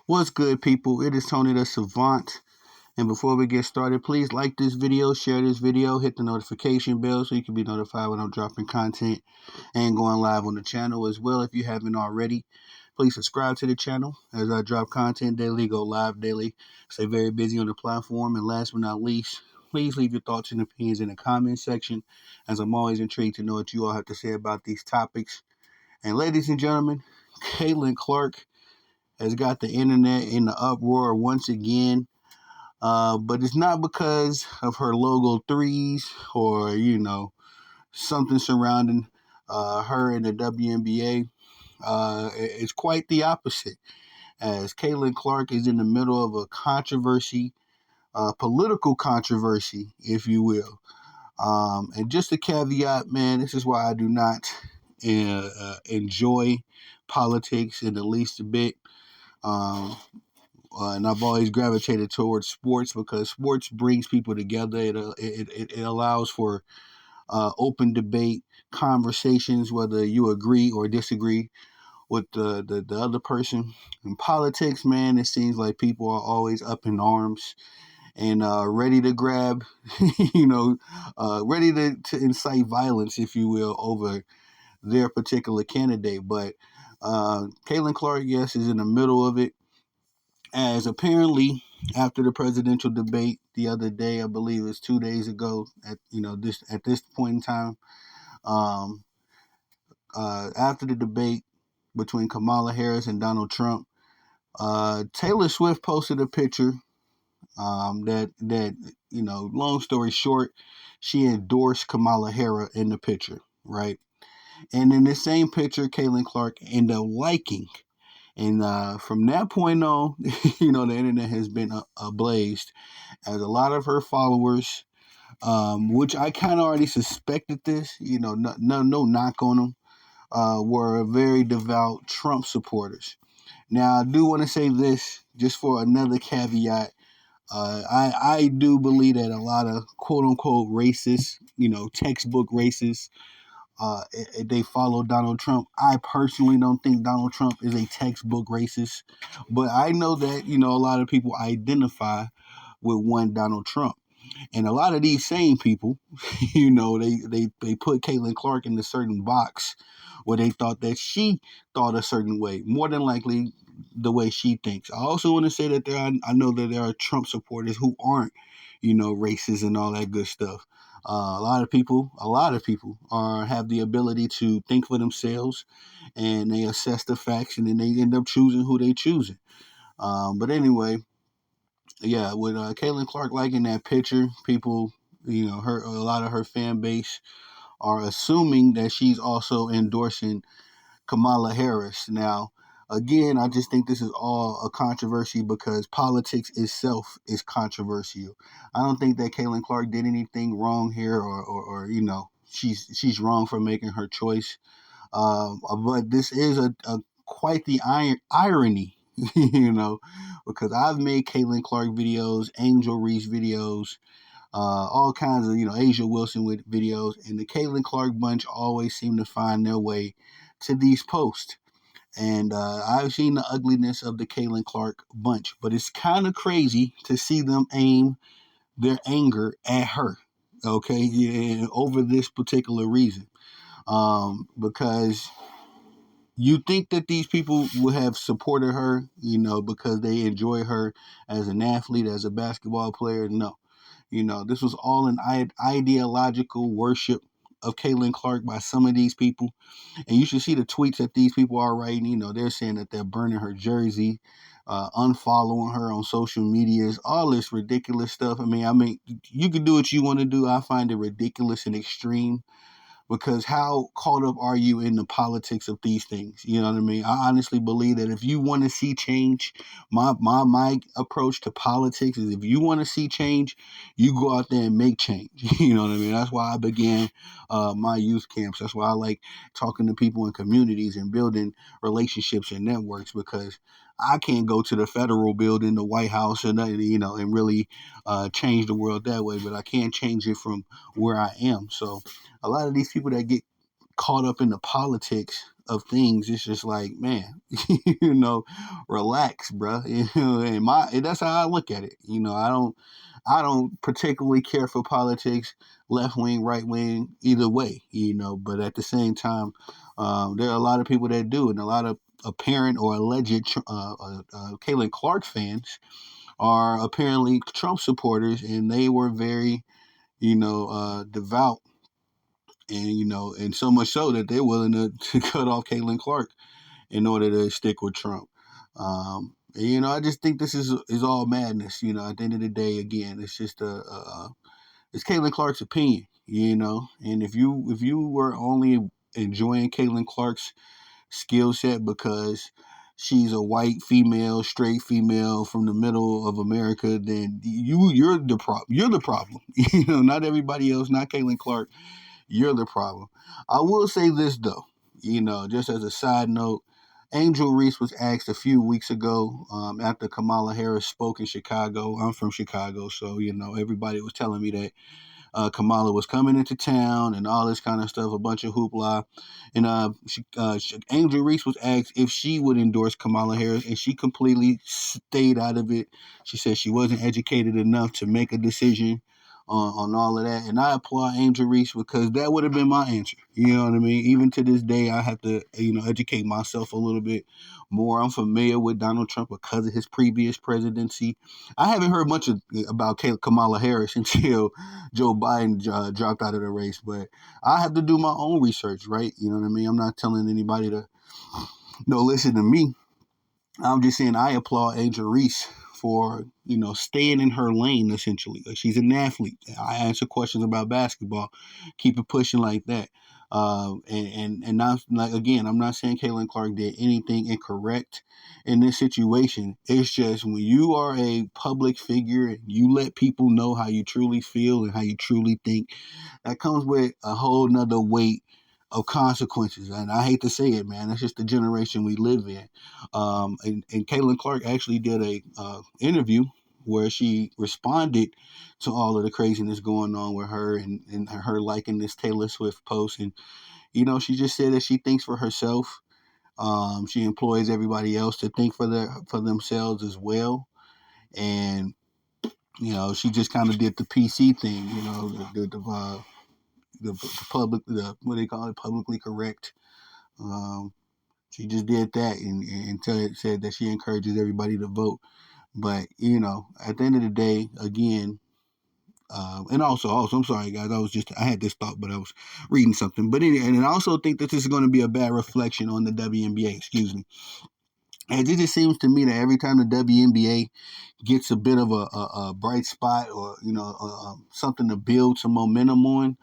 What's good, people? It is Tony the Savant. And before we get started, please like this video, share this video, hit the notification bell so you can be notified when I'm dropping content and going live on the channel as well. If you haven't already, please subscribe to the channel as I drop content daily, go live daily, stay very busy on the platform. And last but not least, please leave your thoughts and opinions in the comment section, as I'm always intrigued to know what you all have to say about these topics. And ladies and gentlemen, Caitlin Clark has got the internet in the uproar once again. But it's not because of her logo threes or, something surrounding her in the WNBA. It's quite the opposite, as Caitlin Clark is in the middle of a controversy, political controversy, if you will. And just a caveat, man, this is why I do not enjoy politics in the least bit. Um, and I've always gravitated towards sports because sports brings people together. It allows for open debate, conversations, whether you agree or disagree with the other person. In politics, man, it seems like people are always up in arms and ready to grab, ready to incite violence, if you will, over their particular candidate. But Caitlin Clark, yes, is in the middle of it, as apparently after the presidential debate the other day, I believe it was 2 days ago, at this point in time, um, after the debate between Kamala Harris and Donald Trump, Taylor Swift posted a picture that long story short, she endorsed Kamala Harris in the picture, right? And in the same picture, Caitlin Clark ended up liking. And from that point on, the internet has been ablaze, as a lot of her followers, which I kind of already suspected this, no knock on them, were very devout Trump supporters. Now, I do want to say this just for another caveat. I do believe that a lot of quote unquote racists, textbook racists, they follow Donald Trump. I personally don't think Donald Trump is a textbook racist, but I know that a lot of people identify with one Donald Trump, and a lot of these same people, they put Caitlin Clark in a certain box where they thought that she thought a certain way, more than likely the way she thinks. I also want to say that I know that there are Trump supporters who aren't, racist and all that good stuff. A lot of people are have the ability to think for themselves, and they assess the facts, and then they end up choosing who they choosing. But anyway, yeah, with Caitlin Clark liking that picture, people, a lot of her fan base are assuming that she's also endorsing Kamala Harris. Now, again, I just think this is all a controversy because politics itself is controversial. I don't think that Caitlin Clark did anything wrong here, or she's wrong for making her choice. But this is a quite the irony, because I've made Caitlin Clark videos, Angel Reese videos, all kinds of Asia Wilson with videos, and the Caitlin Clark bunch always seem to find their way to these posts. And I've seen the ugliness of the Caitlin Clark bunch, but it's kind of crazy to see them aim their anger at her, okay, yeah, over this particular reason. Because you think that these people would have supported her, because they enjoy her as an athlete, as a basketball player. No, this was all an ideological worship of Caitlin Clark by some of these people. And you should see the tweets that these people are writing. They're saying that they're burning her jersey, unfollowing her on social medias, all this ridiculous stuff. I mean, you can do what you want to do. I find it ridiculous and extreme, because how caught up are you in the politics of these things? You know what I mean? I honestly believe that if you want to see change, my approach to politics is, if you want to see change, you go out there and make change. You know what I mean? That's why I began my youth camps. That's why I like talking to people in communities and building relationships and networks, because I can't go to the federal building, the White House, and and really change the world that way. But I can change it from where I am. So a lot of these people that get caught up in the politics of things. It's just like, man, relax, bro. And that's how I look at it. I don't particularly care for politics, left wing, right wing, either way. But at the same time, there are a lot of people that do, and a lot of apparent or alleged Caitlin Clark fans are apparently Trump supporters, and they were very, devout, and so much so that they're willing to cut off Caitlin Clark in order to stick with Trump. I just think this is all madness. At the end of the day, again, it's just it's Caitlin Clark's opinion. And if you were only enjoying Caitlin Clark's skill set because she's a white female, straight female from the middle of America, then you're the problem. You're the problem. Not everybody else, not Caitlin Clark. You're the problem. I will say this though, just as a side note, Angel Reese was asked a few weeks ago after Kamala Harris spoke in Chicago. I'm from Chicago, so everybody was telling me that Kamala was coming into town and all this kind of stuff, a bunch of hoopla. And Angel Reese was asked if she would endorse Kamala Harris, and she completely stayed out of it. She said she wasn't educated enough to make a decision on all of that. And I applaud Angel Reese because that would have been my answer. You know what I mean? Even to this day, I have to, educate myself a little bit more. I'm familiar with Donald Trump because of his previous presidency. I haven't heard much about Kamala Harris until Joe Biden dropped out of the race, but I have to do my own research, right? You know what I mean? I'm not telling anybody to no listen to me. I'm just saying I applaud Angel Reese for staying in her lane essentially. Like, she's an athlete. I answer questions about basketball, keep it pushing like that. And not like again, I'm not saying Caitlin Clark did anything incorrect in this situation. It's just when you are a public figure and you let people know how you truly feel and how you truly think, that comes with a whole nother weight of consequences. And I hate to say it, man. That's just the generation we live in. And Caitlin Clark actually did a interview where she responded to all of the craziness going on with her and her liking this Taylor Swift post. And, she just said that she thinks for herself. She employs everybody else to think for themselves as well. And, she just kind of did the PC thing, the public, what they call it, publicly correct. Um, she just did that and said that she encourages everybody to vote. But at the end of the day, again, and also, I'm sorry, guys. I had this thought, but I was reading something. But anyway, and I also think that this is going to be a bad reflection on the WNBA. Excuse me. And it just seems to me that every time the WNBA gets a bit of a bright spot or something to build some momentum on,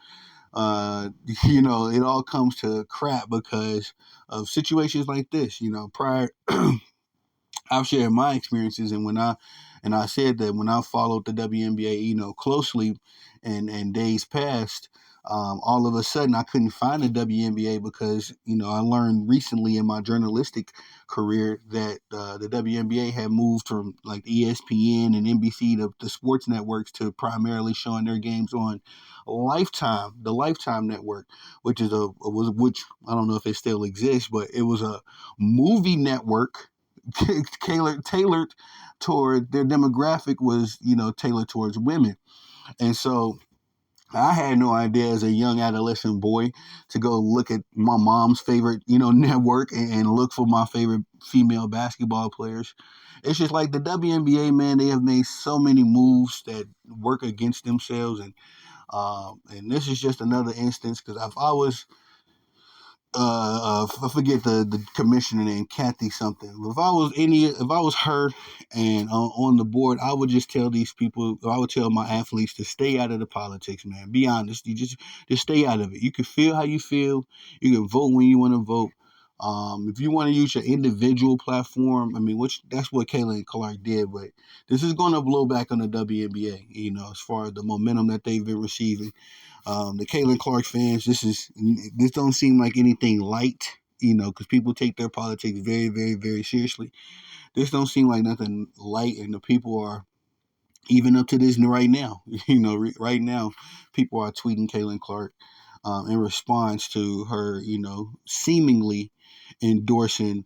it all comes to crap because of situations like this. Prior, I've shared my experiences, and I said that when I followed the WNBA, closely, and days passed, all of a sudden I couldn't find the WNBA because I learned recently in my journalistic career that the WNBA had moved from like ESPN and NBC to the sports networks to primarily showing their games on Lifetime, the Lifetime network, which I don't know if it still exists, but it was a movie network tailored toward their demographic was tailored towards women. And so I had no idea as a young adolescent boy to go look at my mom's favorite network and look for my favorite female basketball players. It's just like the WNBA, man. They have made so many moves that work against themselves, and this is just another instance because if I was I forget the commissioner name, Kathy something. If I was her and on the board, I would just tell these people, I would tell my athletes to stay out of the politics, man. Be honest, you just stay out of it. You can feel how you feel. You can vote when you want to vote. If you want to use your individual platform, I mean, which that's what Caitlin Clark did, but this is going to blow back on the WNBA. As far as the momentum that they've been receiving. The Caitlin Clark fans, this don't seem like anything light, because people take their politics very, very, very seriously. This don't seem like nothing light, and the people are even up to this right now. Right now, people are tweeting Caitlin Clark. in response to her, seemingly endorsing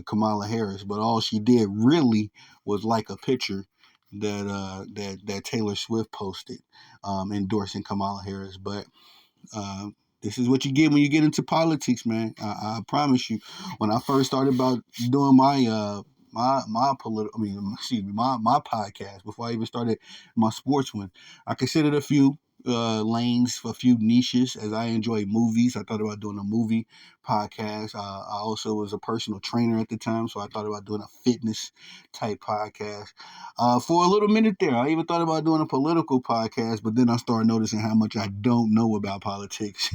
Kamala Harris. But all she did really was like a picture that Taylor Swift posted, endorsing Kamala Harris. But uh, this is what you get when you get into politics, man. I promise you. When I first started about doing my political, excuse me, my podcast before I even started my sports one, I considered a few lanes, a few niches. As I enjoy movies, I thought about doing a movie podcast. I also was a personal trainer at the time, so I thought about doing a fitness type podcast. For a little minute there, I even thought about doing a political podcast, but then I started noticing how much I don't know about politics.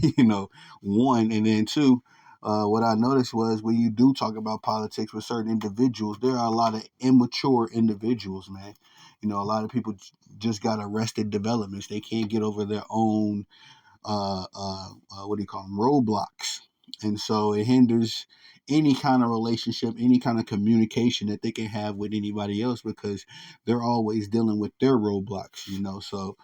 One, and then two, what I noticed was when you do talk about politics with certain individuals, there are a lot of immature individuals, man. A lot of people just got arrested developments. They can't get over their own what do you call them, roadblocks, and so it hinders any kind of relationship, any kind of communication that they can have with anybody else because they're always dealing with their roadblocks. So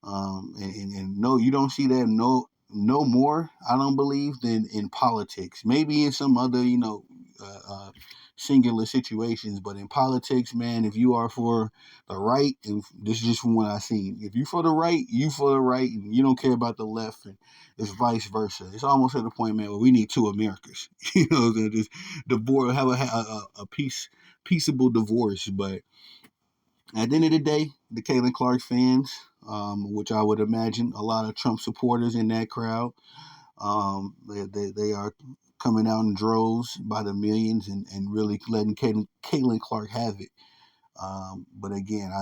and no, you don't see that no more, I don't believe, than in politics. Maybe in some other, uh, uh, singular situations, but in politics, man, if you are for the right, and this is just from what I've seen, if you for the right, you for the right, and you don't care about the left, and it's vice versa. It's almost at the point, man, where we need two Americas. Just divorce, have a peaceable divorce, but at the end of the day, the Caitlin Clark fans, which I would imagine a lot of Trump supporters in that crowd, they are coming out in droves by the millions and really letting Caitlin Clark have it. But again,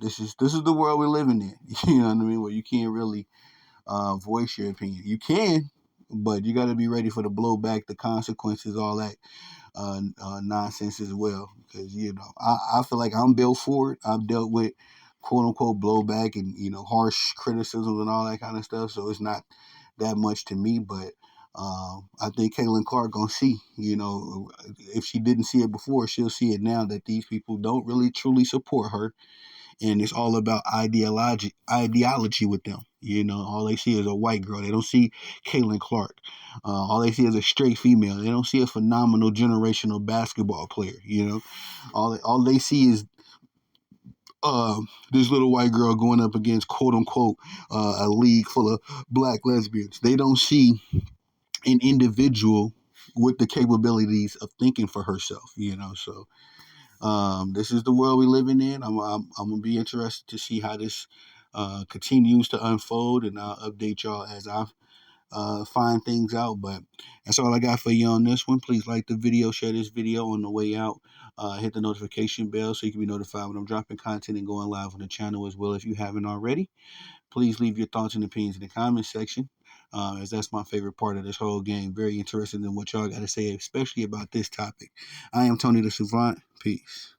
this is the world we're living in. You know what I mean? Where you can't really voice your opinion. You can, but you got to be ready for the blowback, the consequences, all that nonsense as well. Because I feel like I'm built for it. I've dealt with quote unquote blowback and harsh criticisms and all that kind of stuff. So it's not that much to me. But I think Caitlin Clark gonna see. If she didn't see it before, she'll see it now that these people don't really truly support her, and it's all about ideology with them. All they see is a white girl. They don't see Caitlin Clark. All they see is a straight female. They don't see a phenomenal generational basketball player. All they see is uh, this little white girl going up against quote unquote a league full of black lesbians. They don't see an individual with the capabilities of thinking for herself. So this is the world we're living in. I'm gonna be interested to see how this continues to unfold, and I'll update y'all as I find things out. But that's all I got for you on this one. Please like the video, share this video on the way out. Hit the notification bell so you can be notified when I'm dropping content and going live on the channel as well if you haven't already. Please leave your thoughts and opinions in the comment section, as that's my favorite part of this whole game. Very interested in what y'all got to say, especially about this topic. I am Tony the Savant. Peace.